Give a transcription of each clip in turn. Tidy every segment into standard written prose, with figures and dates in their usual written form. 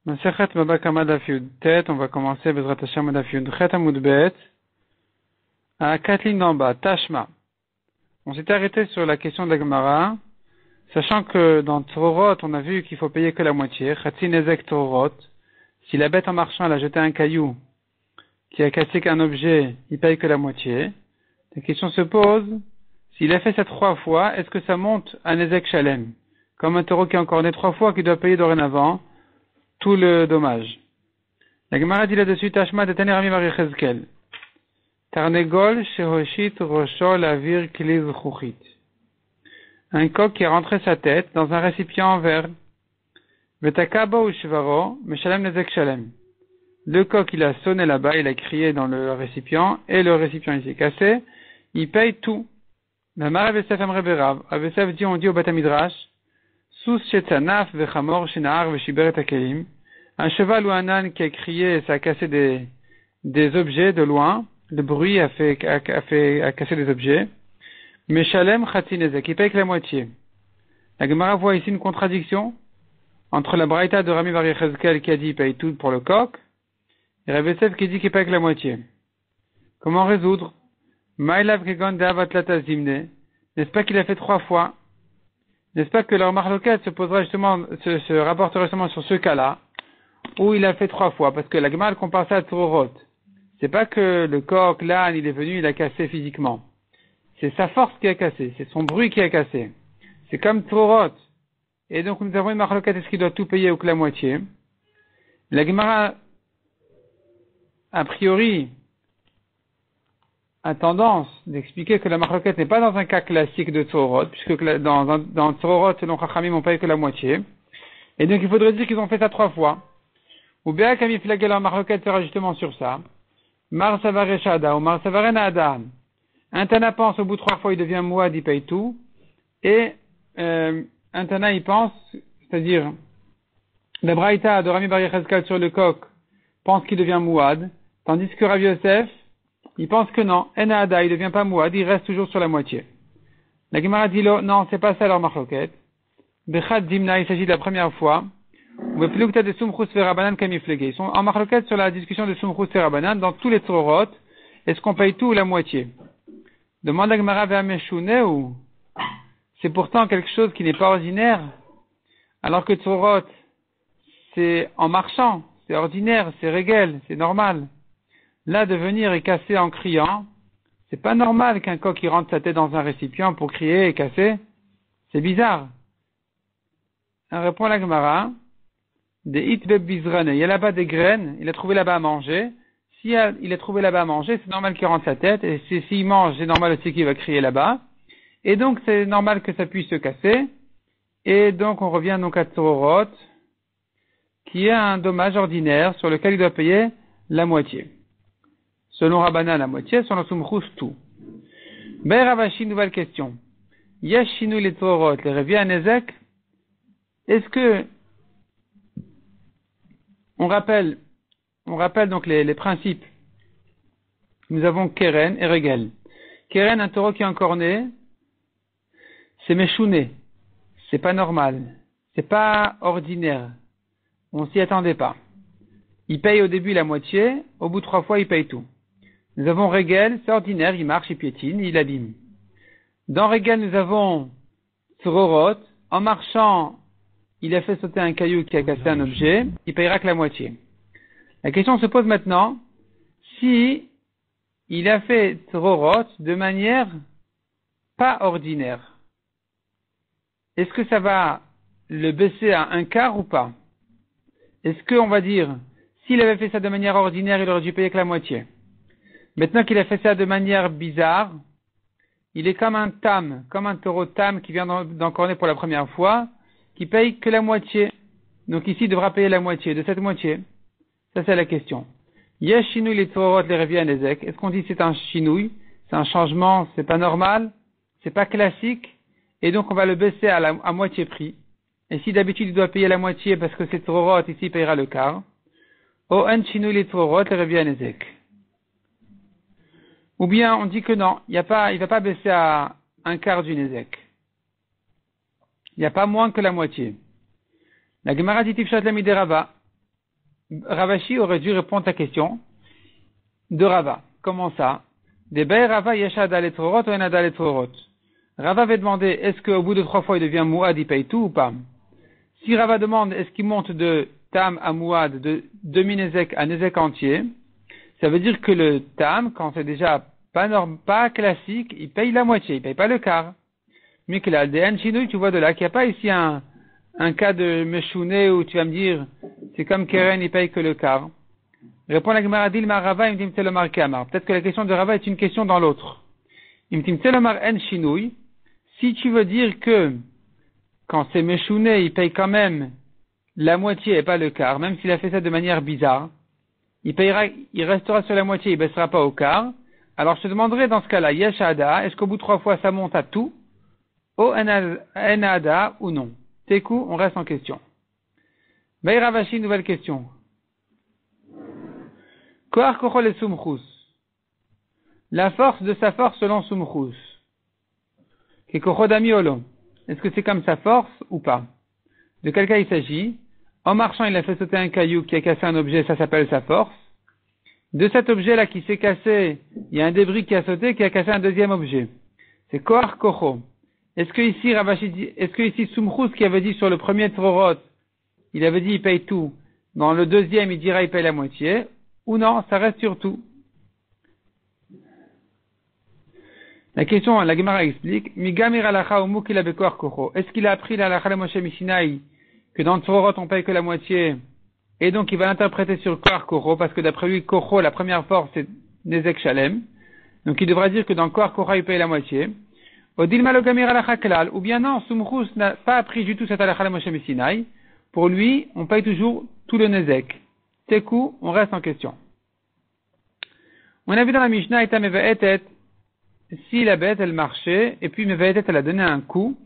Masechet Baba Kama Daf Yud Tet, on va commencer Bezrat Hashem Daf Yud Chet Amud Bet, à 4 lignes d'en bas, Tashma. On s'était arrêté sur la question de la Gemara, sachant que dans Torot, on a vu qu'il faut payer que la moitié, Chatzi Nezek Torot. Si la bête en marchant, elle a jeté un caillou qui a cassé qu'un objet, il paye que la moitié. La question se pose, s'il a fait ça 3 fois, est-ce que ça monte à Nezek Shalem? Comme un taureau qui est encore né 3 fois, qui doit payer dorénavant tout le dommage. La Gemara dit là-dessus, Tashma Tetane Rami Bar Yechezkel. Tarnegol shehoshit rosho lavir kliz chuchit. Un coq qui a rentré sa tête dans un récipient en verre. Vetakaba ou shvaro, meshalem nezek shalem. Le coq, il a sonné là-bas, il a crié dans le récipient, et le récipient il s'est cassé, il paye tout. La Mara Avesef Amre Berav. Avesef dit, on dit au Bata Midrash, Sous shetzanaf vechamor shenahar veshiberet hakelim. Un cheval ou un âne qui a crié, ça a cassé des objets de loin. Le bruit a cassé des objets. Meshalem chatzi nezek, qui paye que la moitié. La Gemara voit ici une contradiction entre la braïta de Rami Bar Yechezkel qui a dit paye tout pour le coq, et Rav Yosef qui dit qu'il paye que la moitié. Comment résoudre? Maïlav kegon de'avatlata zimne. N'est-ce pas qu'il a fait 3 fois? N'est-ce pas que leur marloquette se rapporterait justement sur ce cas-là, où il a fait 3 fois? Parce que la Gemara compare ça à Torot. C'est pas que le coq, l'âne, il est venu, il a cassé physiquement. C'est sa force qui a cassé, c'est son bruit qui a cassé. C'est comme Torot. Et donc nous avons une marloquette, est-ce qu'il doit tout payer ou que la moitié? La Gemara, a priori, a tendance d'expliquer que la marloquette n'est pas dans un cas classique de Torot, puisque dans Torot, selon Chachamim, on paye que la moitié. Et donc il faudrait dire qu'ils ont fait ça 3 fois. Ou bien Kami Flagel en marloquette sera justement sur ça. Mar Savare Shada ou Mar Savare Naada. Un Tana pense au bout de 3 fois il devient Mouad, il paye tout. Et un Tana il pense, c'est-à-dire la Braïta de Rami Bar Yechezkel sur le coq pense qu'il devient Mouad, tandis que Rav Yosef il pense que non, Enaada, il devient pas Mouad, il reste toujours sur la moitié. La Gemara dit non, c'est pas ça leur marloquette. Bechat Dimna, il s'agit de la première fois. Ils sont en marloquette sur la discussion de Sumchus Verabanan dans tous les Torot. Est-ce qu'on paye tout ou la moitié? Demande la Gemara vers Meshune ou c'est pourtant quelque chose qui n'est pas ordinaire, alors que Torot c'est en marchant, c'est ordinaire, c'est régel, c'est normal. Là, de venir et casser en criant, c'est pas normal qu'un coq il rentre sa tête dans un récipient pour crier et casser. C'est bizarre. On répond à la Gemara, des hitbeb bizrane. Il y a là-bas des graines, il a trouvé là-bas à manger. Si il a trouvé là-bas à manger, c'est normal qu'il rentre sa tête. Et s'il mange, c'est normal aussi qu'il va crier là-bas. Et donc, c'est normal que ça puisse se casser. Et donc, on revient donc à Torot, qui est un dommage ordinaire sur lequel il doit payer la moitié. Selon Rabbanan, la moitié, selon Sumchus, tout. Ben Ravashi, nouvelle question. Yashinu les Torot, les Revi Nezek. Est-ce que, on rappelle donc les principes. Nous avons Keren et Regel. Keren, un taureau qui est encore né, c'est Meshouné. C'est pas normal. C'est pas ordinaire. On s'y attendait pas. Il paye au début la moitié, au bout de 3 fois, il paye tout. Nous avons Regel, c'est ordinaire, il marche, il piétine, il abîme. Dans Regel, nous avons Tzororot, en marchant, il a fait sauter un caillou qui a cassé un objet, il payera que la moitié. La question se pose maintenant, si il a fait Tzororot de manière pas ordinaire, est-ce que ça va le baisser à 1/4 ou pas? Est-ce qu'on va dire, s'il avait fait ça de manière ordinaire, il aurait dû payer que la moitié? Maintenant qu'il a fait ça de manière bizarre, il est comme un tam, comme un taureau tam qui vient d'encorner pour la première fois, qui paye que la moitié. Donc ici, il devra payer la moitié de cette moitié. Ça, c'est la question. Yeshinouy les Torot, les Revi Nezek. Est-ce qu'on dit c'est un chinouille? C'est un changement, c'est pas normal, c'est pas classique, et donc on va le baisser à moitié prix. Et si d'habitude il doit payer la moitié parce que c'est Torot, ici il payera le quart. O en chinouy les Torot, les Revi Nezek. Ou bien on dit que non, il va pas baisser à 1/4 du Nezek. Il n'y a pas moins que la moitié. La Gemara dit Tifshat la Miderava. Ravashi aurait dû répondre à ta question de Rava. Comment ça? Des Bay Rava Yeshada letrorot ou Enada letrorot. Rava avait demandé, est-ce qu'au bout de 3 fois il devient Mouad, il paye tout ou pas? Si Rava demande, est-ce qu'il monte de Tam à Mouad, de demi-Nezek à Nezek entier, ça veut dire que le Tam, quand c'est déjà pas classique, il paye la moitié, il paye pas le quart. Mais que là, le Chinouille, tu vois de là qu'il n'y a pas ici un cas de Meshouné où tu vas me dire, c'est comme Keren, il paye que le quart. Répond la Gemara Dilma Rava, il me dit Mtelomar Kamar. Peut-être que la question de Rava est une question dans l'autre. Il me dit Mtelomar En Chinouille. Si tu veux dire que quand c'est Meshouné, il paye quand même la moitié et pas le quart, même s'il a fait ça de manière bizarre, il restera sur la moitié, il baissera pas au quart. Alors je te demanderai dans ce cas-là, Yeshada, est-ce qu'au bout de 3 fois ça monte à tout, au Enada ou non? Tekou, on reste en question. Ravashi, nouvelle question. Koar Kochol et Sumchus. La force de sa force selon Sumchus. Kekochodami Olo. Est-ce que c'est comme sa force ou pas? De quel cas il s'agit? En marchant, il a fait sauter un caillou qui a cassé un objet, ça s'appelle sa force. De cet objet-là qui s'est cassé, il y a un débris qui a sauté, qui a cassé un deuxième objet. C'est Koar Kocho. Est-ce que ici, Ravashi dit, est-ce que ici, Sumchus qui avait dit sur le premier Tvorot, il avait dit il paye tout. Dans le deuxième, il dira il paye la moitié. Ou non, ça reste sur tout. La question, la Gemara explique, Migamir alacha ou mukila bekoar kocho. Est-ce qu'il a appris l'alacha de Moshe Mishinai que dans le Tvorot on paye que la moitié, et donc il va l'interpréter sur koar kocho, parce que d'après lui, kocho, la première force, c'est Nezek Shalem. Donc il devra dire que dans koar kocho, il paye la moitié. Odilma lo gamir alacha klal, ou bien non, Sumchus n'a pas appris du tout cette alacha de Moshe Mishinai. Pour lui, on paye toujours tout le Nezek. Tekou, on reste en question. On a vu dans la Mishnah, Ita mevaetet, si la bête, elle marchait, et puis mevaetet, elle a donné un coup,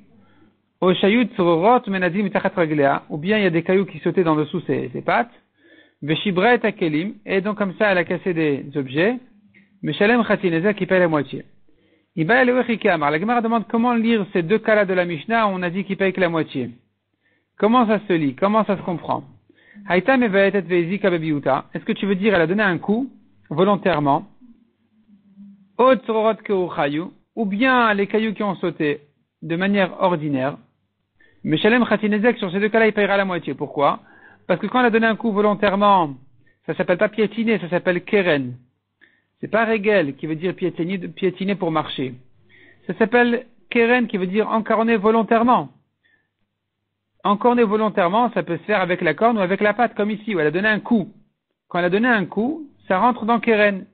au shayut tzororot menazim mitachat raglea, ou bien il y a des cailloux qui sautaient dans dessous ses pattes, veshibra et akelim, et donc comme ça, elle a cassé des objets, meshalem chatinezek, qui paye la moitié. Iba elewechikam. La Gemara demande comment lire ces 2 cas-là de la Mishnah, où on a dit qu'il paye que la moitié. Comment ça se lit? Comment ça se comprend? Haïta mevaetet veizika bebiuta. Est-ce que tu veux dire elle a donné un coup volontairement? Ou bien les cailloux qui ont sauté de manière ordinaire. Mais Shalem Khatinezek, sur ces 2 cas-là, il paiera la moitié. Pourquoi? Parce que quand elle a donné un coup volontairement, ça s'appelle pas piétiner, ça s'appelle keren. C'est pas régel qui veut dire piétiner pour marcher. Ça s'appelle keren qui veut dire encorner volontairement. Encorner volontairement, ça peut se faire avec la corne ou avec la patte, comme ici, où elle a donné un coup. Quand elle a donné un coup, ça rentre dans keren.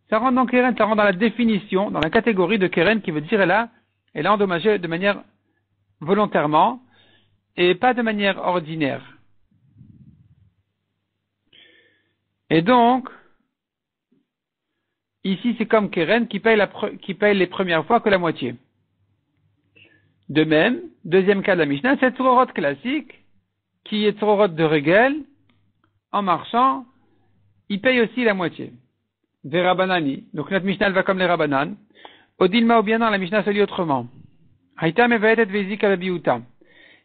Ça rentre dans keren, ça rentre dans la définition, dans la catégorie de keren qui veut dire elle a endommagé de manière volontairement et pas de manière ordinaire. Et donc, ici c'est comme keren qui paye les premières fois que la moitié. De même, deuxième cas de la Mishnah, c'est Tzororot classique, qui est Tzororot de Regel, en marchant, il paye aussi la moitié. Des Rabbanani, donc notre Mishnah elle va comme les Rabbanan. Odilma ou bien non, la Mishnah se lit autrement. Haïta mevaetet vezik alabiuta.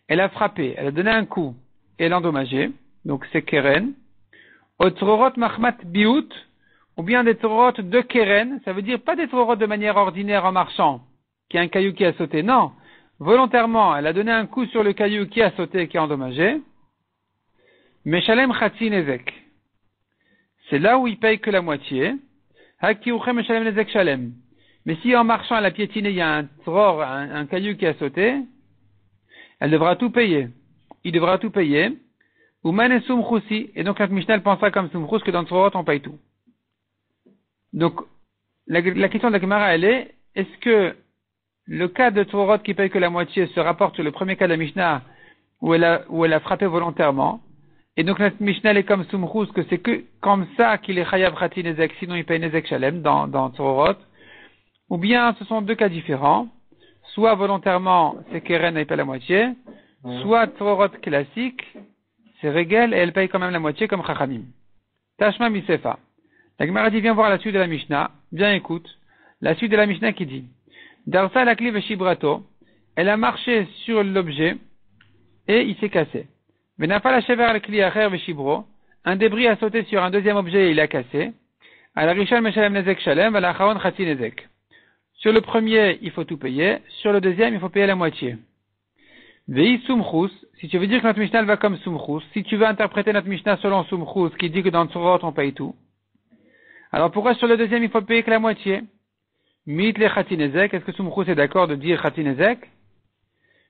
Elle a frappé, elle a donné un coup, et elle a endommagé, donc c'est Keren. Au Tzororot machmat biut, ou bien des Tzororot de Keren, ça veut dire pas des Tzororot de manière ordinaire en marchant, qui a un caillou qui a sauté, non. Volontairement, elle a donné un coup sur le caillou qui a sauté et qui a endommagé. Meshalem Chatzi Nezek. C'est là où il paye que la moitié. Hakiuchem Meshalem Nezek Shalem. Mais si en marchant, elle a piétiné, il y a un tror, un caillou qui a sauté, elle devra tout payer. Il devra tout payer. Uman et Sumchusi. Et donc, la Mishnah pensera comme Sumchus que dans le trorot, on paye tout. Donc, la question de la Gemara, elle est, est-ce que le cas de Tvorot qui paye que la moitié se rapporte sur le premier cas de la Mishnah où elle a frappé volontairement. Et donc notre Mishnah est comme Sumchus, que c'est que comme ça qu'il est Chayav Khati Nezek, sinon il paye Nezek Shalem dans Tvorot. Ou bien ce sont 2 cas différents. Soit volontairement c'est Keren et elle paye la moitié. Soit Tvorot classique, c'est Regel et elle paye quand même la moitié comme Chachamim. Tashma Misefa. La Gemara dit viens voir la suite de la Mishnah. Bien écoute. La suite de la Mishnah qui dit Darsa la clé veshibrato, elle a marché sur l'objet et il s'est cassé. Venafal la chever la clé acher veshibro, un débris a sauté sur un deuxième objet et il a cassé. À la Rishon Meshalem Nezek Shalem, à la Acharon Chatzi Nezek. Sur le premier, il faut tout payer. Sur le deuxième, il faut payer la moitié. Vei Sumchus, si tu veux dire que notre Mishnah va comme Sumchus, si tu veux interpréter notre Mishnah selon Sumchus, qui dit que dans le Tsurot, on paye tout. Alors pourquoi sur le deuxième, il faut payer que la moitié? Mit le Chatzi Nezek, est-ce que Sumchus est d'accord de dire Chatzi Nezek?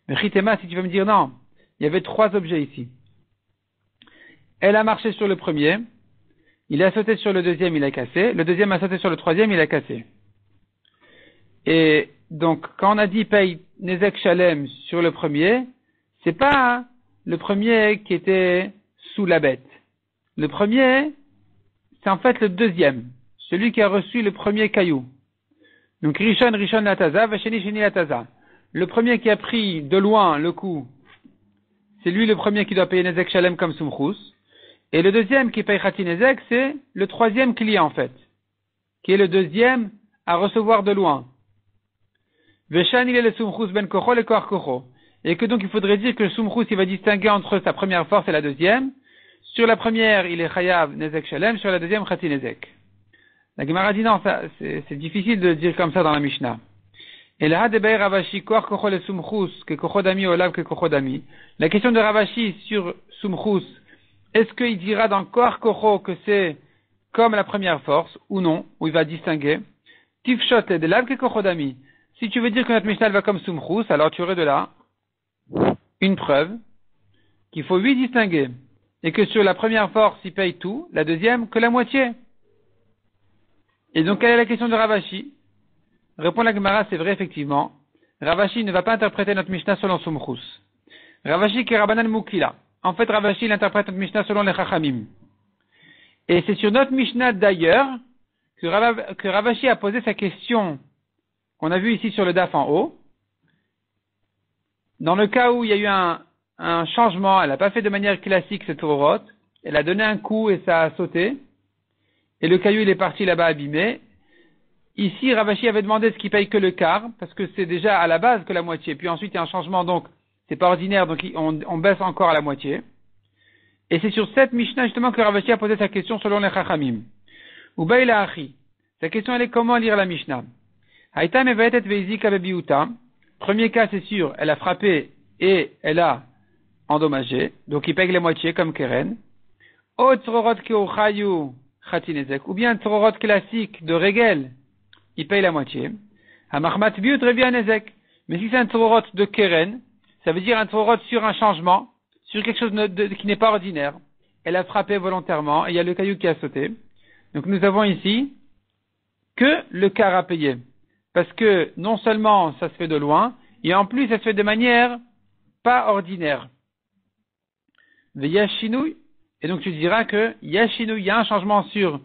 Mais Chitema, si tu veux me dire non, il y avait 3 objets ici. Elle a marché sur le premier, il a sauté sur le deuxième, il a cassé, le deuxième a sauté sur le troisième, il a cassé. Et donc, quand on a dit paye Nezek Shalem sur le premier, c'est pas le premier qui était sous la bête. Le premier, c'est en fait le deuxième, celui qui a reçu le premier caillou. Donc, Rishon Lataza, Vasheni Sheni Lataza. Le premier qui a pris de loin le coup, c'est lui le premier qui doit payer Nezek Shalem comme Sumchus. Et le deuxième qui paye Chatzi Nezek, c'est le troisième client en fait, qui est le deuxième à recevoir de loin. Veshan il est le Sumchus ben Kocho le Koach Kocho. Et que donc il faudrait dire que le Sumchus il va distinguer entre sa première force et la deuxième. Sur la première, il est Chayav Nezek Shalem, sur la deuxième, Chatzi Nezek. La Gemara dit non, ça, c'est difficile de dire comme ça dans la Mishnah. Et là, Debeir Ravashi, Koach Kocho le Sumchus, que Kocho Dami, Olav que Kocho Dami. La question de Ravashi sur Sumchus, est-ce qu'il dira dans Koach Kocho que c'est comme la première force, ou non, où il va distinguer? Tifshot le Delav que Kocho Dami. Si tu veux dire que notre Mishnah va comme Sumchus, alors tu aurais de là une preuve qu'il faut lui distinguer. Et que sur la première force, il paye tout, la deuxième, que la moitié. Et donc, quelle est la question de Ravashi? Répond la Gemara, c'est vrai, effectivement. Ravashi ne va pas interpréter notre Mishnah selon Sumchus. Ravashi qui est Rabbanan Mukila. En fait, Ravashi, il interprète notre Mishnah selon les Chachamim. Et c'est sur notre Mishnah d'ailleurs que Ravashi a posé sa question qu'on a vu ici sur le DAF en haut. Dans le cas où il y a eu un changement, elle n'a pas fait de manière classique cette Torot, elle a donné un coup et ça a sauté, et le caillou il est parti là-bas abîmé. Ici, Ravashi avait demandé ce qui paye que le quart, parce que c'est déjà à la base que la moitié, puis ensuite il y a un changement, donc c'est pas ordinaire, donc on baisse encore à la moitié. Et c'est sur cette Mishnah justement que Ravashi a posé sa question selon les Chachamim. Ubaïla Achi. Sa question elle est comment lire la Mishnah? Haïta mevaetet veizika bebiuta. Premier cas, c'est sûr, elle a frappé et elle a endommagé, donc il paye la moitié comme Keren. O tzrorot keochayu Chatzi Nezek, ou bien tzrorot classique de Regel, il paye la moitié. Hamachmat biut revient Nezek. Mais si c'est un tzrorot de Keren, ça veut dire un tzrorot sur un changement, sur quelque chose qui n'est pas ordinaire. Elle a frappé volontairement et il y a le caillou qui a sauté. Donc nous avons ici que le quart à payer. Parce que non seulement ça se fait de loin, et en plus ça se fait de manière pas ordinaire. Yashinouy, et donc tu diras que Yashinouy, il y a un changement sur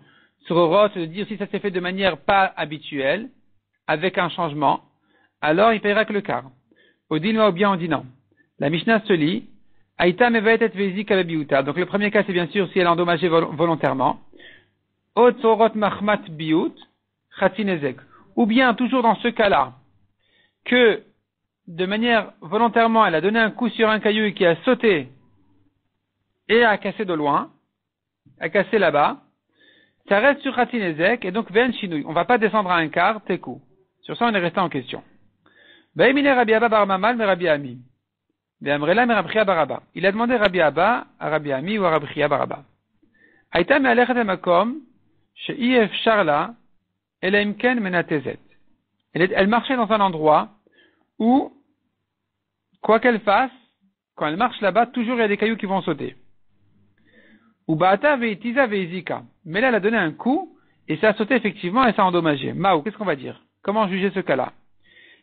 Tzrorot, de dire si ça s'est fait de manière pas habituelle, avec un changement, alors il paiera que le quart. Odilma ou bien on dit non. La Mishnah se lit, Aïta mevaetet vezik alabiuta. Donc le premier cas c'est bien sûr si elle a endommagé volontairement. O Tzrorot machmat biut, Chatzi Nezek. Ou bien, toujours dans ce cas-là, que de manière volontairement, elle a donné un coup sur un caillou qui a sauté et a cassé de loin, a cassé là-bas, ça reste sur Chatzi Nezek et donc Ven Shinui. On ne va pas descendre à un quart, Tekou. Sur ça, on est resté en question. Baïmine Rabbi Abba bar Mamal me Rabbi Ami. Be'amrela me Rabbi Baraba. Il a demandé Rabbi Abba à Rabbi Ami ou à Rabbi Baraba. Aïta me alechet makom she'i efsharla Elaimken menatezet. Elle marchait dans un endroit où, quoi qu'elle fasse, quand elle marche là-bas, toujours il y a des cailloux qui vont sauter. Ou Baata veitiza veizika. Mais là, elle a donné un coup, et ça a sauté effectivement, et ça a endommagé. Maou, qu'est-ce qu'on va dire? Comment juger ce cas-là?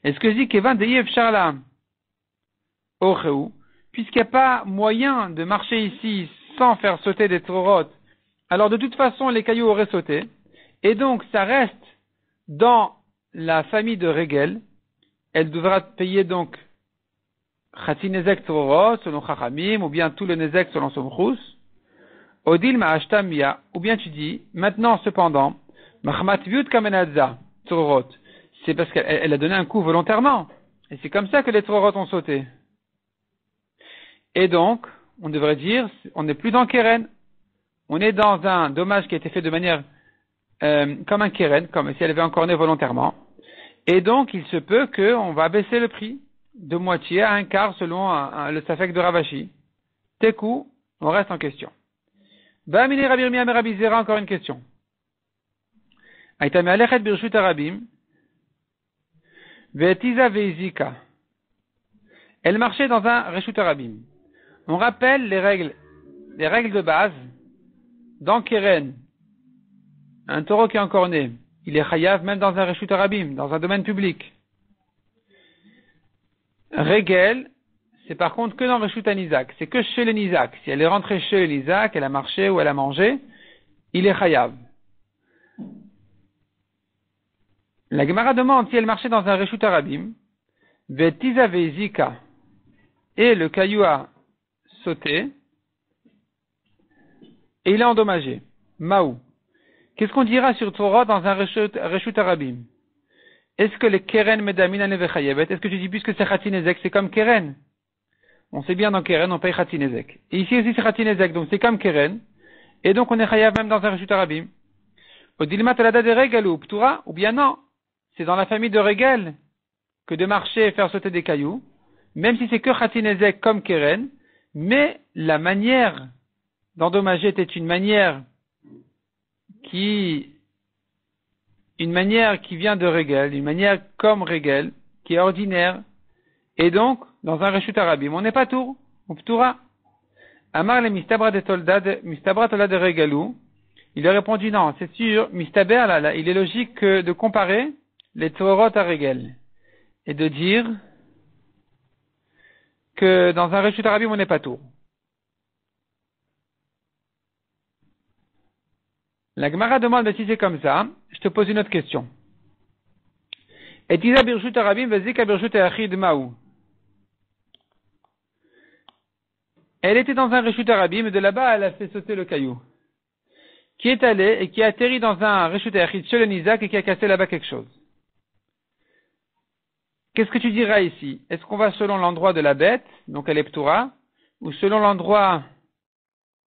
Est-ce que dit Kevan Deyev Charla Oreu, puisqu'il n'y a pas moyen de marcher ici sans faire sauter des tzrorot, alors de toute façon, les cailloux auraient sauté, et donc ça reste dans la famille de Regel, elle devra payer donc Chatzi Nezek Tzrorot selon Chachamim, ou bien tout le Nezek selon Sumchus, Odil Ma'ashtam Mia, ou bien tu dis, maintenant cependant, Machmat Viut Kamenadza Tzrorot, c'est parce qu'elle a donné un coup volontairement, et c'est comme ça que les Tzrorot ont sauté. Et donc, on devrait dire, on n'est plus dans Keren, on est dans un dommage qui a été fait de manière comme un keren, comme si elle avait encorné volontairement. Et donc, il se peut qu'on va baisser le prix de moitié à un quart selon le safek de Ravashi. Tekou, on reste en question. Ba'amine Rabbi Yirmiyah Rabbi Zera, encore une question. Aïta me'alechet birshut harabim, ve'etiza ve'izika. Elle marchait dans un reshut harabim. On rappelle les règles de base. Dans Keren, un taureau qui est encorné, il est chayav même dans un reshut harabim, dans un domaine public. Regel, c'est par contre que dans reshut hanizak, c'est que chez le nizak. Si elle est rentrée chez le nizak, elle a marché ou elle a mangé, il est chayav. La Gemara demande si elle marchait dans un reshut harabim, vetiza veizika, et le caillou a sauté, et il est endommagé. Maou. Qu'est-ce qu'on dira sur Torah dans un reshut harabim? Est-ce que les keren medamin anevechayevet? Est-ce que tu dis puisque c'est chatinezek, c'est comme keren? On sait bien dans keren, on paye chatinezek. Et ici aussi c'est chatinezek, donc c'est comme keren. Et donc on est chayav même dans un reshut harabim. Odilma talada de regel ou ptura, ou bien non. C'est dans la famille de regel que de marcher et faire sauter des cailloux, même si c'est que chatinezek comme keren, mais la manière d'endommager était une manière qui vient de Regel, une manière comme Regel, qui est ordinaire, et donc, dans un reshut harabim, on n'est pas tour, on ptura. Amar le mistabra tolad de Regelou, il a répondu non, c'est sûr, mistaber, là, il est logique de comparer les torot à Regel, et de dire que dans un reshut harabim, on n'est pas tour. La Gemara demande si c'est comme ça, je te pose une autre question. Et Tiza birshut harabim vezika birshut hachid maou. Elle était dans un reshut harabim et de là-bas elle a fait sauter le caillou. Qui est allé et qui a atterri dans un reshut hachid chez le Nizak et qui a cassé là-bas quelque chose. Qu'est-ce que tu diras ici? Est-ce qu'on va selon l'endroit de la bête, donc elle est ptura, ou selon l'endroit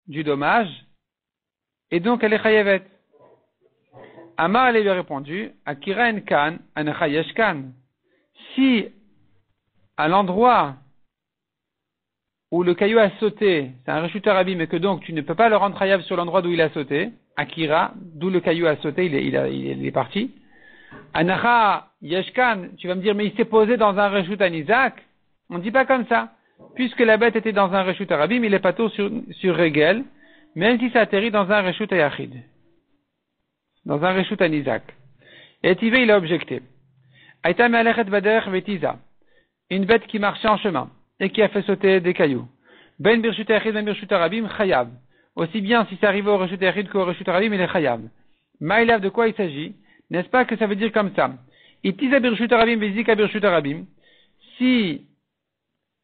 du dommage? Et donc, elle est chayavet. Amar, elle lui a répondu, Akira en kan, an chayesh kan. Si, à l'endroit où le caillou a sauté, c'est un reshut harabim, mais que donc tu ne peux pas le rendre chayav sur l'endroit d'où il a sauté, Akira, d'où le caillou a sauté, il est parti. Anacha yeshkan, tu vas me dire, mais il s'est posé dans un reshut hanizak. On ne dit pas comme ça. Puisque la bête était dans un reshut harabim, il est pas tout sur Regel, même si ça atterrit dans un reshut hayachid, dans un reshut hanizak. Et Tivé, il a objecté. Aïta me'alechet baderech vetiza. Une bête qui marchait en chemin, et qui a fait sauter des cailloux. Ben birshut hayachid, ben birshut harabim, chayav. Aussi bien si c'est arrivé au reshut hayachid qu'au reshut harabim, il est chayav. Maïlav, de quoi il s'agit? N'est-ce pas que ça veut dire comme ça? Itiza birshut harabim, bezika birshut harabim. Si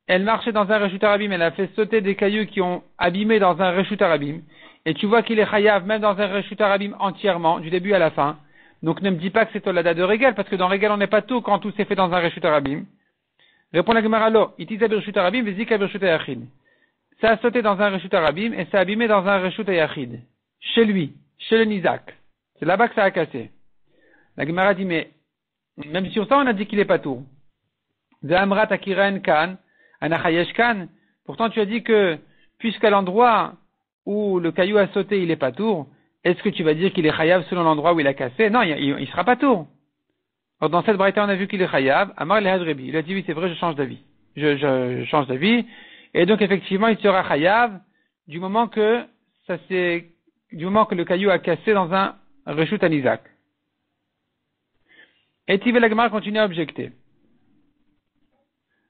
elle marchait dans un reshut harabim, elle a fait sauter des cailloux qui ont abîmé dans un reshut harabim, et tu vois qu'il est chayav même dans un reshut harabim entièrement, du début à la fin. Donc ne me dis pas que c'est Tolada de Regel, parce que dans Regel on n'est pas tout quand tout s'est fait dans un reshut harabim. Réponds la Gemara lo, itiza birshut harabim, vezika birshut hayachid. Ça a sauté dans un reshut harabim, et ça a abîmé dans un reshut hayachid. Chez lui, chez le Nizak. C'est là-bas que ça a cassé. La Gemara dit, mais, même sur ça on a dit qu'il est pas tout. Ve'amrat akiren kan, Anachayeshkan, pourtant tu as dit que, puisqu'à l'endroit où le caillou a sauté, il est pas tour, est-ce que tu vas dire qu'il est chayav selon l'endroit où il a cassé? Non, il sera pas tour. Or, dans cette braïta, on a vu qu'il est chayav, Amar le Hadrebi. Il a dit, oui, c'est vrai, je change d'avis. Je change d'avis. Et donc, effectivement, il sera chayav du moment que le caillou a cassé dans un reshut hanizak. Et Tivé la Gemara continue à objecter.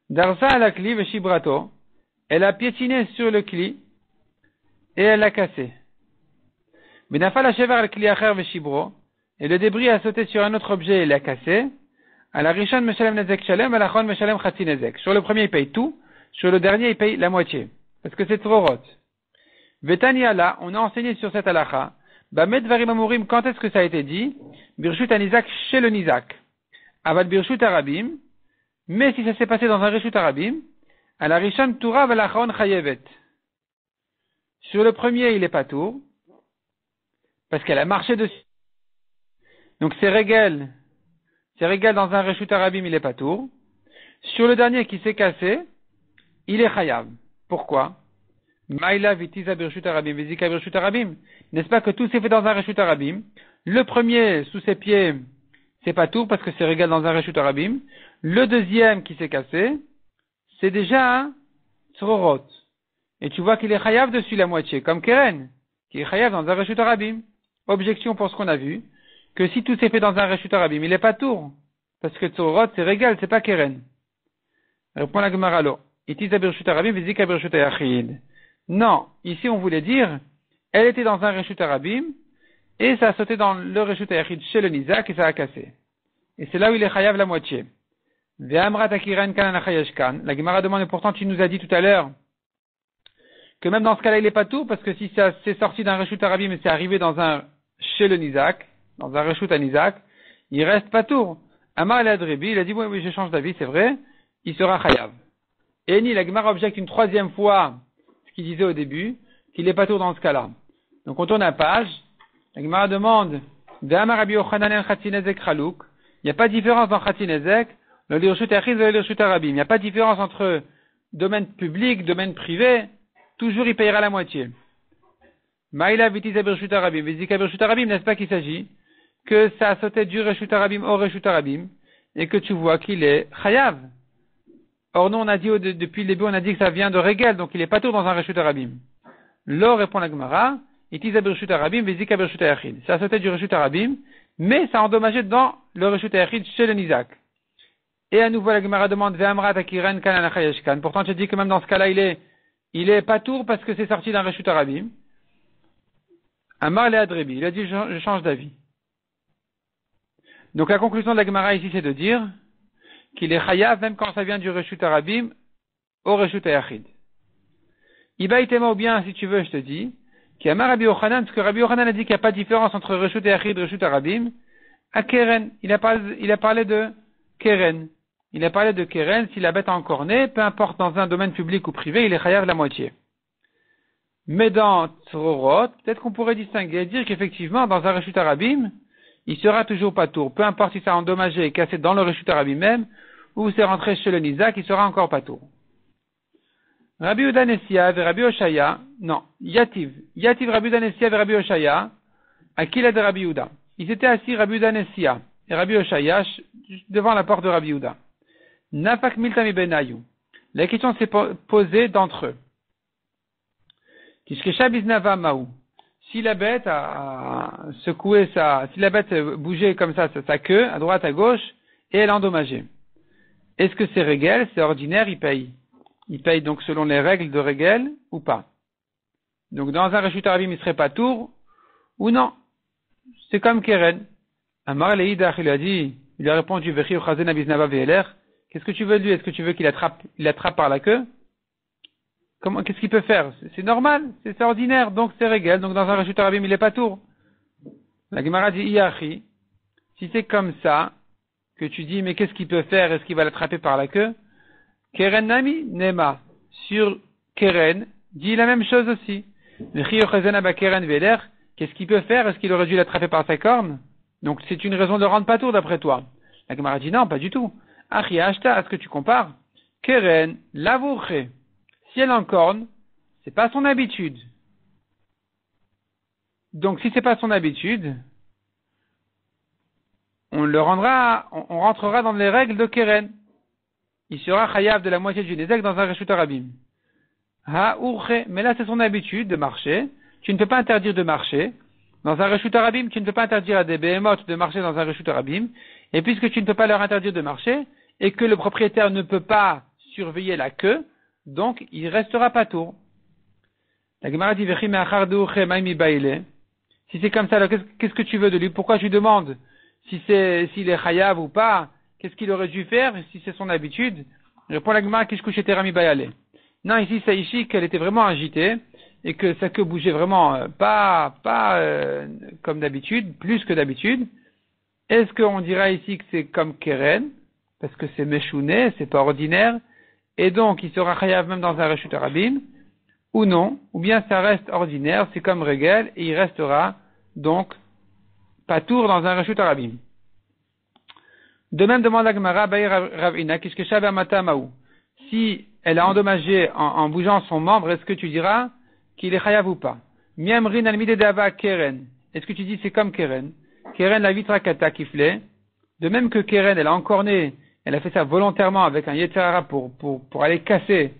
Darsa ala kli veshibrato, elle a piétiné sur le kli et elle l'a cassé. Benafal hashever al kli acher veshibro, et le débris a sauté sur un autre objet et l'a cassé. À la rishon meshalem nezek shalem, à la chon meshalem chatzi nezek. Sur le premier il paye tout, sur le dernier il paye la moitié, parce que c'est trop rot. Vetania là, on a enseigné sur cette halacha, bamet varim amurim, quand est-ce que ça a été dit? Birshut hanizak chez le nizak. Avad birshut harabim. Mais si ça s'est passé dans un reshut harabim, à la rishon tura velachon chayevet. Sur le premier, il est pas tour, parce qu'elle a marché dessus. Donc c'est régel dans un reshut arabim, il est pas tour. Sur le dernier qui s'est cassé, il est chayav. Pourquoi? Maïla vitiza birshut arabim, vizika birshut arabim. N'est-ce pas que tout s'est fait dans un reshut arabim? Le premier, sous ses pieds, c'est pas tour parce que c'est régel dans un reshut arabim. Le deuxième qui s'est cassé, c'est déjà un tzrorot. Et tu vois qu'il est chayav dessus la moitié, comme Keren, qui est chayav dans un reshut arabim. Objection pour ce qu'on a vu, que si tout s'est fait dans un reshut arabim, il est pas tour. Parce que tzrorot, c'est régel, c'est pas Keren. Répond la Gemara lo. Itiza birshut arabim, vizika birshut ayachid. Non, ici on voulait dire, elle était dans un reshut arabim, et ça a sauté dans le reshut ayachid chez le Nizak et ça a cassé. Et c'est là où il est chayav la moitié. Ve'amrat akiran kan anachayeshkan. La Gemara demande, et pourtant tu nous as dit tout à l'heure, que même dans ce cas-là il est pas tout, parce que si ça s'est sorti d'un reshut arabim et c'est arrivé dans un chez le Nizak, dans un reshut à Nizak, il reste pas tour. Amar el-Adrebi, il a dit, oui, je change d'avis, c'est vrai, il sera chayav. Et ni la Gemara objecte une troisième fois ce qu'il disait au début, qu'il est pas tour dans ce cas-là. Donc on tourne la page, la Gemara demande, Ve'amar Rabbi Yochanan el Chatinezek Chalouk, il n'y a pas de différence dans Chatinezek, le Lirshut Achid et le Lirshut Arabim. Il n'y a pas de différence entre domaine public, domaine privé, toujours il payera la moitié. Maïla vitiza birshut arabim, vizika birshut arabim, n'est-ce pas qu'il s'agit que ça a sauté du reshut arabim au reshut arabim, et que tu vois qu'il est chayav. Or nous on a dit depuis le début, on a dit que ça vient de régel, donc il est pas tout dans un reshut arabim. L'or répond la Gemara, itiza birshut arabim, vizika birshut ayachid. Ça a sauté du reshut arabim, mais ça a endommagé dans le reshut ayachid chez le Nizak. Et à nouveau la Gemara demande, ve'amrat akiran kan anachayeshkan. Pourtant tu dis que même dans ce cas-là il est pas tour parce que c'est sorti d'un reshut arabim. Amar le Adrebi, il a dit je change d'avis. Donc la conclusion de la Gemara ici c'est de dire qu'il est chayav même quand ça vient du reshut arabim au reshut ayachid. Iba itema ou bien si tu veux je te dis qu'Amar Rabbi Yochanan, parce que Rabbi Yochanan a dit qu'il n'y a pas de différence entre reshut ayachid et reshut arabim, à Keren, il a parlé de Keren. Il a parlé de Keren, si la bête a encore né, peu importe dans un domaine public ou privé, il est chayav la moitié. Mais dans Tzrorot, peut-être qu'on pourrait distinguer et dire qu'effectivement, dans un reshut arabim, il sera toujours pas tour. Peu importe si ça a endommagé et cassé dans le reshut arabim même, ou c'est rentré chez le Nizak, il sera encore pas tour. Rabbi Yehuda Nessia et Rabbi Oshaya, non, Yativ Rabbi Yehuda Nessia et Rabbi Oshaya, à Kila de Rabbi Yehuda. Ils étaient assis, Rabbi Yehuda Nessia et Rabbi Oshaya, devant la porte de Rabbi Yehuda. Nafak miltami benayu. La question s'est posée d'entre eux. Kishkesha biznava maou. Si la bête a secoué si la bête bougeait comme ça, sa queue, à droite, à gauche, et elle a endommagé. Est-ce que c'est régel, c'est ordinaire, il paye? Il paye donc selon les règles de régel ou pas? Donc dans un reshut arabim, il serait pas tour, ou non? C'est comme Keren. Amar leïdach, il a répondu, Vechi ou chazen abiznava ve'eler. Qu'est-ce que tu veux de lui? Est-ce que tu veux qu'il attrape par la queue? Qu'est-ce qu'il peut faire? C'est normal, c'est ordinaire, donc c'est régel. Donc dans un reshut arabim, il est pas tour. La Gemara dit, Iachi, si c'est comme ça, que tu dis, mais qu'est-ce qu'il peut faire? Est-ce qu'il va l'attraper par la queue? Keren nami, nema. Sur Keren, dit la même chose aussi. Qu'est-ce qu'il peut faire? Est-ce qu'il aurait dû l'attraper par sa corne? Donc c'est une raison de rendre pas tour d'après toi. La Gemara dit, non, pas du tout. Achi ashta, est-ce que tu compares? Keren, lavouche. Si elle en corne, c'est pas son habitude. Donc si c'est pas son habitude, on rentrera dans les règles de Keren. Il sera chayav de la moitié du Nezek dans un reshut arabim. Ha urche, mais là c'est son habitude de marcher. Tu ne peux pas interdire de marcher. Dans un reshut arabim, tu ne peux pas interdire à des behemoths de marcher dans un reshut arabim. Et puisque tu ne peux pas leur interdire de marcher, et que le propriétaire ne peut pas surveiller la queue, donc il restera pas tour. La Gemara dit Vechi me'achar de'urche ma'imi ba'ile. Si c'est comme ça, alors qu'est-ce que tu veux de lui? Pourquoi je lui demande s'il est chayav ou pas? Qu'est-ce qu'il aurait dû faire si c'est son habitude? Répond la Gemara Kishkushet Rami Bayale. Non, ici, c'est ici qu'elle était vraiment agitée et que sa queue bougeait vraiment pas comme d'habitude, plus que d'habitude. Est-ce qu'on dira ici que c'est comme Keren? Parce que c'est méchouné, c'est pas ordinaire. Et donc, il sera chayav même dans un reshut arabim? Ou non? Ou bien ça reste ordinaire, c'est comme régel et il restera donc patour dans un reshut harabim. De même demande la Gemara, Baï Ravina, qu'est-ce que Shabbat Matamaou? Si elle a endommagé en bougeant son membre, est-ce que tu diras qu'il est chayav ou pas? Miamrin al-midedava keren. Est-ce que tu dis c'est comme keren? Keren la vitrakata kifle. De même que keren, elle a encorné, elle a fait ça volontairement avec un yetzerara pour aller casser.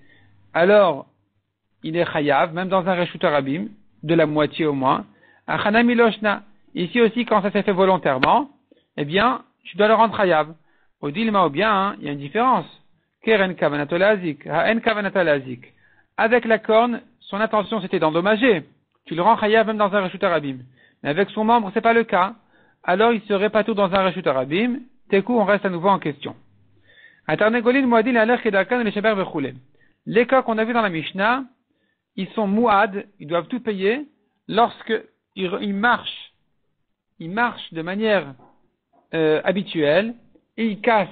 Alors, il est chayav, même dans un reshut harabim, de la moitié au moins. Achana miloshna. Ici aussi, quand ça s'est fait volontairement, eh bien, tu dois le rendre chayav. Au dilma ou bien, il y a une différence. Keren kavanatolazik, ha'en kavanatolazik. Avec la corne, son intention c'était d'endommager. Tu le rends chayav même dans un reshut harabim. Mais avec son membre, c'est pas le cas. Alors il serait pas tout dans un reshut harabim. Tekou, on reste à nouveau en question. Les cas qu'on a vus dans la Mishnah, ils sont mouad, ils doivent tout payer lorsque ils marchent de manière habituelle et ils cassent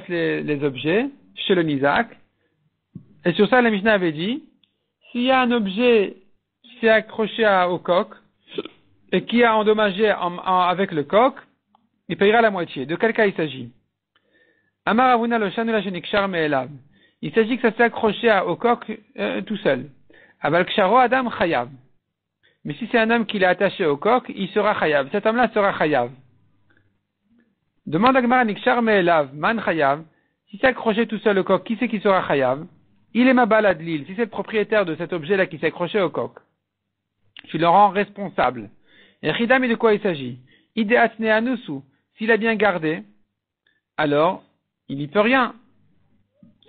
les objets chez le Nizak. Et sur ça, la Mishnah avait dit, s'il y a un objet qui s'est accroché au coq et qui a endommagé avec le coq, il payera la moitié. De quel cas il s'agit? Amar Avuna lo shanu la shenikshar me'elav. Il s'agit que ça s'est accroché au coq tout seul. Aval ksharo adam chayav. Mais si c'est un homme qui l'a attaché au coq, il sera chayav. Cet homme-là sera chayav. Demande à Gemara nikshar me'elav man chayav. Si c'est accroché tout seul au coq, qui c'est qui sera chayav? Il est ma balade l'île. Si c'est le propriétaire de cet objet-là qui s'est accroché au coq, tu le rends responsable. Et Chidam, de quoi il s'agit? Ideatne anusu. S'il a bien gardé, alors, il n'y peut rien.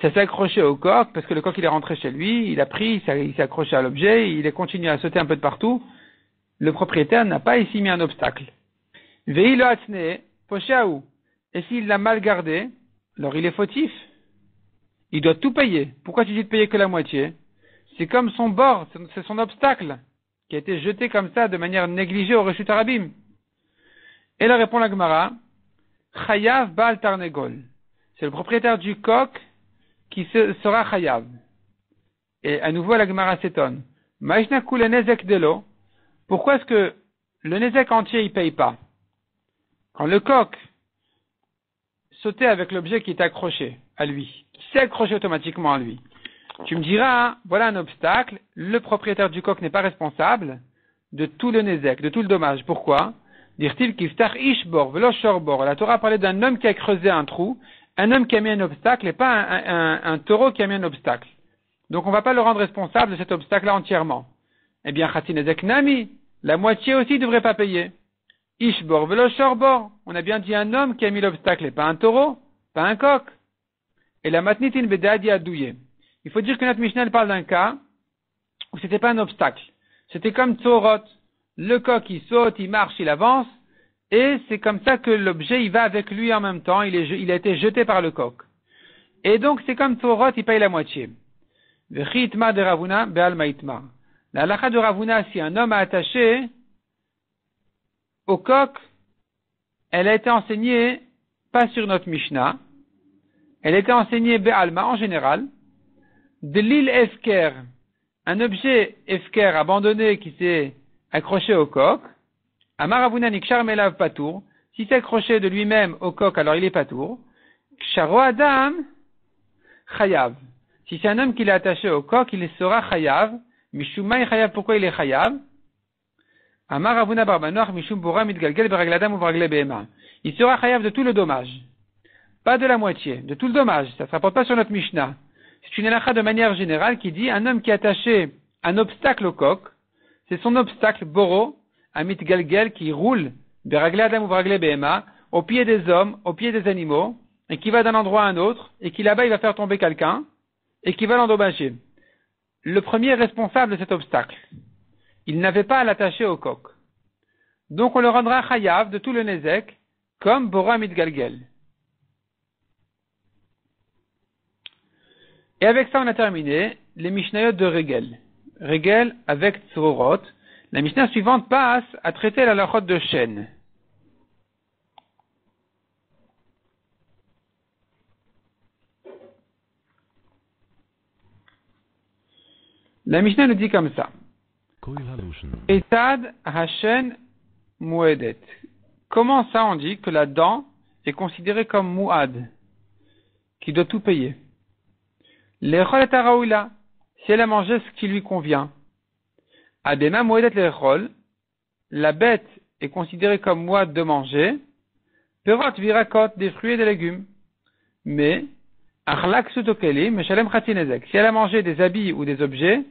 Ça s'est accroché au coq, parce que le coq il est rentré chez lui, il a pris, il s'est accroché à l'objet, il a continué à sauter un peu de partout. Le propriétaire n'a pas ici mis un obstacle. Vei lo atne, poshaou. Et s'il l'a mal gardé, alors il est fautif. Il doit tout payer. Pourquoi tu dis de payer que la moitié? C'est comme son bord, c'est son obstacle, qui a été jeté comme ça, de manière négligée au reshut harabim. Et là répond la Gemara, chayav bal tarnegol. C'est le propriétaire du coq qui sera chayav. Et à nouveau la Gemara s'étonne. Ma'ishna kule nezek delo. Pourquoi est-ce que le nezek entier il paye pas? Quand le coq sautait avec l'objet qui est accroché à lui, qui s'est accroché automatiquement à lui, tu me diras, hein, voilà un obstacle, le propriétaire du coq n'est pas responsable de tout le nezek, de tout le dommage. Pourquoi? Dire-t-il kiftach ishbor velo shorbor. La Torah parlait d'un homme qui a creusé un trou, un homme qui a mis un obstacle et pas un taureau qui a mis un obstacle. Donc on ne va pas le rendre responsable de cet obstacle-là entièrement. Eh bien, chatin nezek nami, la moitié aussi ne devrait pas payer. Ishbor velo shorbor. On a bien dit un homme qui a mis l'obstacle et pas un taureau, pas un coq. Et la matnitin bedadi adouye. Il faut dire que notre Mishnah parle d'un cas où c'était pas un obstacle. C'était comme Tsorot. Le coq, il saute, il marche, il avance, et c'est comme ça que l'objet, il va avec lui en même temps, il a été jeté par le coq. Et donc, c'est comme Tsorot, il paye la moitié. V'chitma de Ravuna, be'al ma'itma. La halakha de Ravuna, si un homme a attaché au coq, elle a été enseignée, pas sur notre Mishnah, elle a été enseignée be'alma, en général, de l'île Efker, un objet Efker abandonné qui s'est accroché au coq, Amar Avuna nikshar melav patour, si c'est accroché de lui-même au coq, alors il est patour, Ksharo adam chayav. Si c'est un homme qui l'a attaché au coq, il sera chayav, mishumai chayav, pourquoi il est chayav? Amar Avuna barbanor mishum bora mitgalgel beragladam ou beragle behema. Il sera chayav de tout le dommage. Pas de la moitié, de tout le dommage. Ça ne se rapporte pas sur notre Mishnah. C'est une halakha de manière générale qui dit un homme qui a attaché un obstacle au coq, c'est son obstacle boro, amit galgel, qui roule, beragle adam ou beragle behema, au pied des hommes, au pied des animaux, et qui va d'un endroit à un autre, et qui là-bas il va faire tomber quelqu'un, et qui va l'endommager. Le premier est responsable de cet obstacle. Il n'avait pas à l'attacher au coq. Donc on le rendra chayav de tout le nezek, comme boro amit galgel. Et avec ça, on a terminé les Mishnayot de Regel. Regel avec Tzorot. La Mishnah suivante passe à traiter la halachot de chêne. La Mishnah nous dit comme ça. Etad Hashen Muedet. Comment ça on dit que la dent est considérée comme Muad, qui doit tout payer? L'Echol et Araoula, si elle a mangé ce qui lui convient. Adema Muedet l'Echol, la bête est considérée comme Muad de manger, Perot Virakot, des fruits et des légumes. Mais, Achlak Sutokeli, Meshalem Khatinezek, si elle a mangé des habits ou des objets,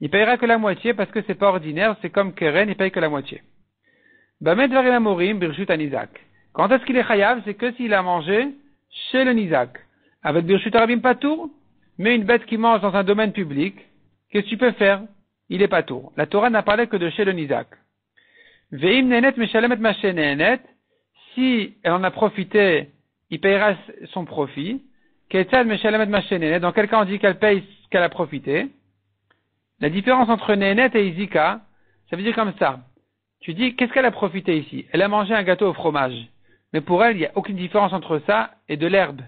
il payera que la moitié parce que c'est pas ordinaire, c'est comme Keren, il paye que la moitié. Bamet Varim Amorim, Birshut Anizak. Quand est-ce qu'il est chayav? C'est que s'il a mangé chez le Nizak. Avec Birshut Arabim Patour, mais une bête qui mange dans un domaine public, qu'est-ce que tu peux faire? Il est Patour. La Torah n'a parlé que de chez le Nizak. Veim Nenet Meshalemet Mache Nenet, si elle en a profité, il payera son profit. Ketzad Meshalemet Mache Nenet, dans quel cas on dit qu'elle paye ce qu'elle a profité? La différence entre Nenet et Izika, ça veut dire comme ça. Tu dis, qu'est-ce qu'elle a profité ici? Elle a mangé un gâteau au fromage. Mais pour elle, il n'y a aucune différence entre ça et de l'herbe.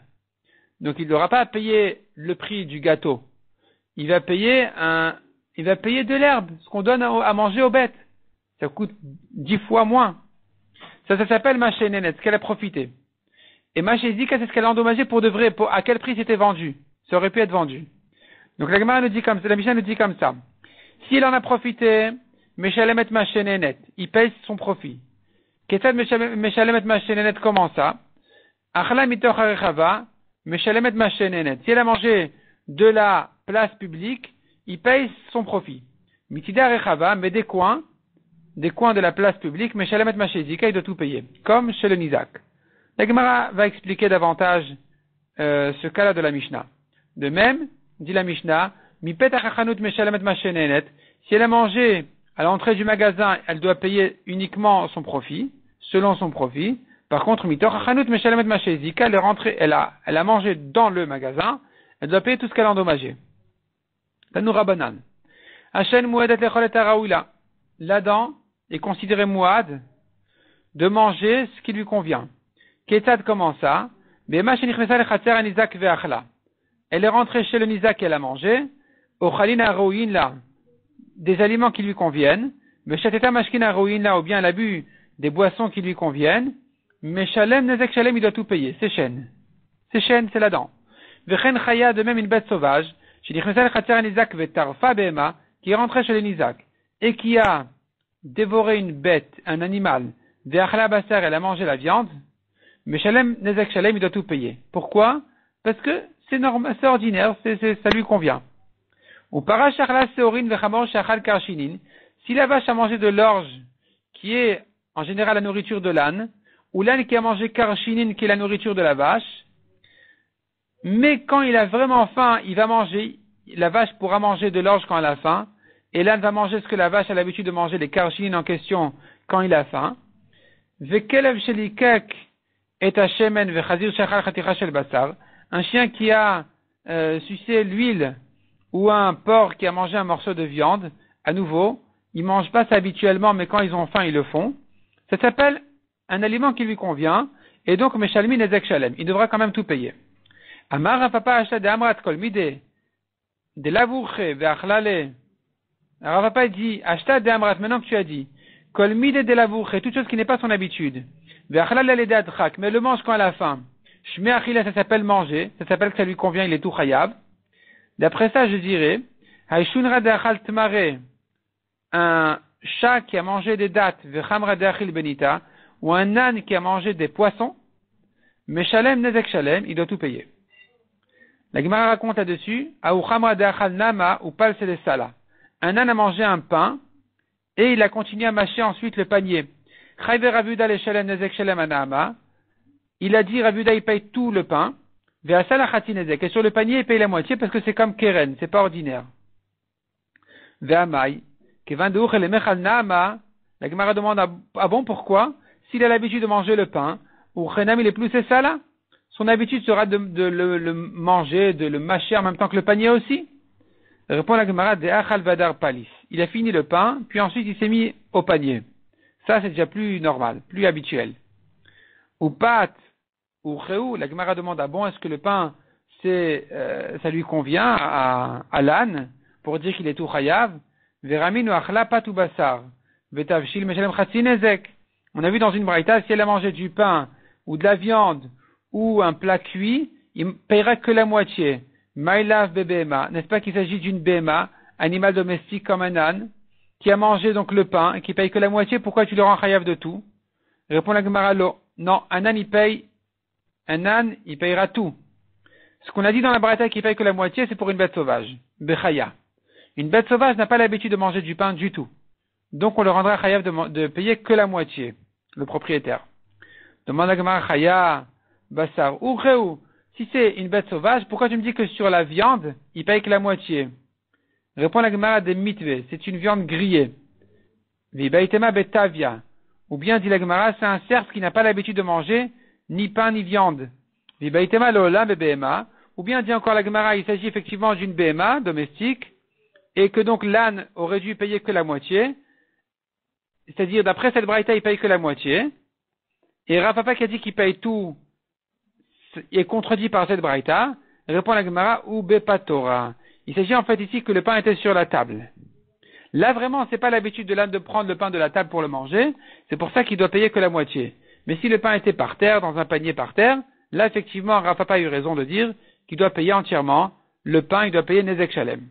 Donc il n'aura pas à payer le prix du gâteau. Il va payer de l'herbe, ce qu'on donne à manger aux bêtes. Ça coûte 10 fois moins. Ça s'appelle Maché Nenet, ce qu'elle a profité. Et Maché Zika, c'est ce qu'elle a endommagé pour de vrai, à quel prix c'était vendu. Ça aurait pu être vendu. Donc la Gemara nous dit comme ça, la Mishnah nous dit comme ça. S'il en a profité, Meshalemet Maché Nenet, il paye son profit. Ketad Meshalemet Maché Nenet, comment ça? Achla mitoch harechava, Meshalemet Maché Nenet. Si elle a mangé de la place publique, il paye son profit. Mitida harechava, mais des coins de la place publique, Meshalemet Maché Zika, il doit tout payer. Comme chez le Nizak. La Gemara va expliquer davantage ce cas-là de la Mishnah. De même, dit la Mishnah, Mipet hachachanut Meshalemet Maché Nenet. Si elle a mangé à l'entrée du magasin, elle doit payer uniquement son profit, selon son profit. Par contre, Mitoch hachanout Meshalemet Maché Zika, elle est rentrée, elle a mangé dans le magasin, elle doit payer tout ce qu'elle a endommagé. Tanou Rabanan. Hashen Muedet lechol et Araoula. La dent est considérée Muad de manger ce qui lui convient. Ketzad, comment ça? Bema shenichmesa lechatzer anizak ve'achla. Elle est rentrée chez le Nizak et elle a mangé. Ochalin arouin là, des aliments qui lui conviennent. Meshateta mashkin arouin là, ou bien elle a bu des boissons qui lui conviennent. Meshalem nezek shalem, il doit tout payer. C'est chêne. C'est chêne, c'est la dent. Vechen chaya, de même une bête sauvage. Shenichmesa lechatzer anizak ve'tarfa bema, qui est rentrée chez le Nizak et qui a dévoré une bête, un animal. Ve'achla basar, elle a mangé la viande. Meshalem nezek shalem, il doit tout payer. Pourquoi? Parce que c'est normal, c'est ordinaire, ça lui convient. Ou parachachla seorin vechamor shachal karshinin. Si la vache a mangé de l'orge, qui est en général la nourriture de l'âne, ou l'âne qui a mangé karshinin, qui est la nourriture de la vache, mais quand il a vraiment faim, il va manger, la vache pourra manger de l'orge quand elle a faim, et l'âne va manger ce que la vache a l'habitude de manger, les karshinin en question, quand il a faim. Vekelev shelikek et hashemen vechazir shachal chaticha shel basar. Un chien qui a sucé l'huile ou un porc qui a mangé un morceau de viande, à nouveau, ils mangent pas ça habituellement, mais quand ils ont faim, ils le font. Ça s'appelle un aliment qui lui convient, et donc Meshalmi Nezek Shalem. Il devra quand même tout payer. Amar Papa achète de Amrat Kolmide, de Lavourche, Ve'achlale. Alors Papa dit, achète de Amrat, maintenant que tu as dit, Kolmide de Lavourche, toute chose qui n'est pas son habitude. Ve'achlale le Deadrak, mais le mange quand elle a faim. Shme Achila, ça s'appelle manger, ça s'appelle que ça lui convient, il est tout chayav. D'après ça, je dirais, Haishunra de'achal tmare, un chat qui a mangé des dattes, vechamra de'achil benita, ou un âne qui a mangé des poissons, meshalem nezek shalem, il doit tout payer. La Gemara raconte là-dessus, Aouchamra de'achal nama, ou pal sala. Un âne a mangé un pain, et il a continué à mâcher ensuite le panier. Chayve ravuda le shalem nezek shalem anama. Il a dit, Ravuda, il paye tout le pain. Et sur le panier, il paye la moitié parce que c'est comme Keren, c'est pas ordinaire. Ve'amai, Kevan de le mechal naama, la Gemara demande, ah bon, pourquoi? S'il a l'habitude de manger le pain, ou Chenam, il est plus c'est ça là? Son habitude sera de le manger, de le mâcher en même temps que le panier aussi? Répond la Gemara, de achal vadar palis. Il a fini le pain, puis ensuite il s'est mis au panier. Ça, c'est déjà plus normal, plus habituel. Ou pat, ou Réou, la Gemara demande, ah bon, est-ce que le pain, ça lui convient à l'âne, pour dire qu'il est tout chayav? Veraminu achla patu basar. Vetavshil meshalem chatzi nezek. On a vu dans une braïta, si elle a mangé du pain, ou de la viande, ou un plat cuit, il ne paiera que la moitié. Maïlav bebema. N'est-ce pas qu'il s'agit d'une bema, animal domestique comme un âne, qui a mangé donc le pain, et qui paye que la moitié, pourquoi tu le rends chayav de tout? Répond la Gemara, non, un âne, il payera tout. Ce qu'on a dit dans la braïta qui paye que la moitié, c'est pour une bête sauvage. Bechaya. Une bête sauvage n'a pas l'habitude de manger du pain du tout. Donc on le rendra chayav de payer que la moitié, le propriétaire. Demande la Gemara, chaya, basar, ou si c'est une bête sauvage, pourquoi tu me dis que sur la viande, il paye que la moitié? Répond la Gemara des mitve, c'est une viande grillée. Vibaitema betavia. Ou bien, dit la Gemara, c'est un cerf qui n'a pas l'habitude de manger ni pain ni viande. Vibaitema lola bebema. Ou bien, dit encore la Gemara, il s'agit effectivement d'une bema domestique, et que donc l'âne aurait dû payer que la moitié. C'est-à-dire, d'après cette braïta, il paye que la moitié. Et Rav Papa qui a dit qu'il paye tout est contredit par cette braïta. Répond la Gemara, ou bepatora. Il s'agit en fait ici que le pain était sur la table. Là, vraiment, c'est pas l'habitude de l'âne de prendre le pain de la table pour le manger. C'est pour ça qu'il doit payer que la moitié. Mais si le pain était par terre, dans un panier par terre, là, effectivement, Rav Papa a eu raison de dire qu'il doit payer entièrement le pain, il doit payer Nezek Shalem.